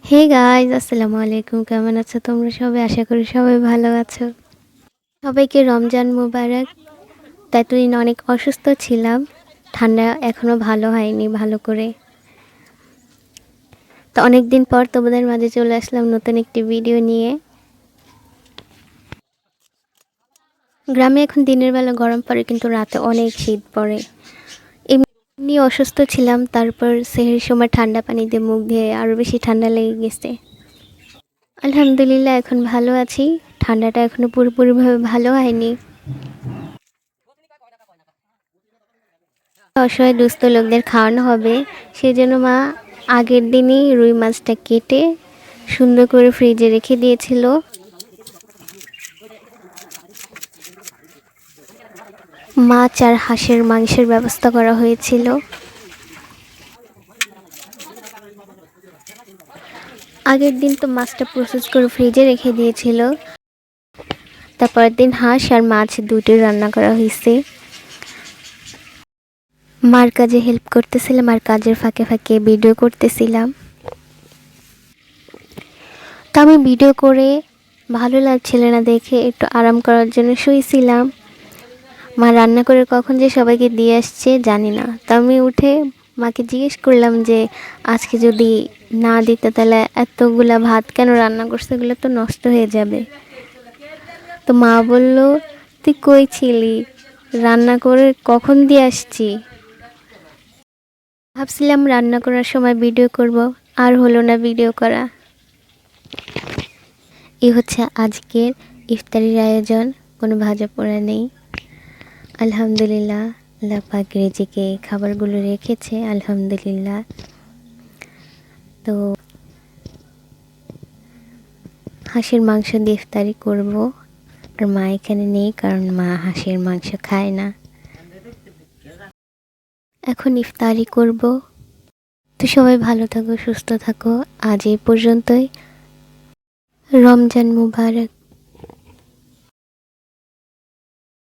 Hey guys, আসসালামু আলাইকুম। কেমন আছো তোমরা সবাই? আশা করি সবাই ভালো আছো। সবাইকে রমজান মুবারক। এতদিন অনেক অসুস্থ ছিলাম, ঠান্ডা এখনো ভালো হয়নি ভালো করে। তো অনেক দিন পর তোমাদের মাঝে চলে আসলাম নতুন একটি ভিডিও নিয়ে। গ্রামে এখন দিনের বেলা গরম পড়ে, কিন্তু রাতে অনেক শীত পড়ে। এমনি অসুস্থ ছিলাম, তারপর সেহরির সময় ঠান্ডা পানি দিয়ে মুখ ধুয়ে আরও বেশি ঠান্ডা লেগে গেছে। আলহামদুলিল্লাহ এখন ভালো আছি। ঠান্ডাটা এখনো পুরোপুরিভাবে ভালো হয়নি। অসহায় দুস্থ লোকদের খাওয়ানো হবে, সেজন্য মা আগের দিনই রুই মাছটা কেটে সুন্দর করে ফ্রিজে রেখে দিয়েছিল। মাছ আর হাঁসের মাংসের ব্যবস্থা করা হয়েছিল। আগের দিন তো মাছটা প্রসেস করে ফ্রিজে রেখে দিয়েছিল, তারপরের দিন হাঁস আর মাছ দুটোই রান্না করা হয়েছে। মার কাজে হেল্প করতেছিলাম আর কাজের ফাঁকে ফাঁকে ভিডিও করতেছিলাম। তো আমি ভিডিও করে ভালো লাগছিল না দেখে একটু আরাম করার জন্য শুয়েছিলাম। মা রান্না করে কখন যে সবাইকে দিয়ে আসছে জানি না। তো আমি উঠে মাকে জিজ্ঞেস করলাম যে আজকে যদি না দিতে তাহলে এতগুলা ভাত কেন রান্না করছে, এগুলো তো নষ্ট হয়ে যাবে। তো মা বলল, তুই কই ছিলি, রান্না করে কখন দিয়ে আসছি। ভাবছিলাম রান্না করার সময় ভিডিও করব, আর হলো না ভিডিও করা। এই হচ্ছে আজকের ইফতারির আয়োজন, কোনো ভাজা পোড়া নেই। আলহামদুলিল্লাহ, আল্লাহ পাক রিজিকে খাবারগুলো রেখেছে, আলহামদুলিল্লাহ। তো হাঁসের মাংস দিয়ে ইফতারি করব, আর মা এখানে নেই কারণ মা হাঁসের মাংস খায় না। এখন ইফতারি করব। তো সবাই ভালো থাকো, সুস্থ থাকো। আজ এই পর্যন্তই। রমজান মুবারক।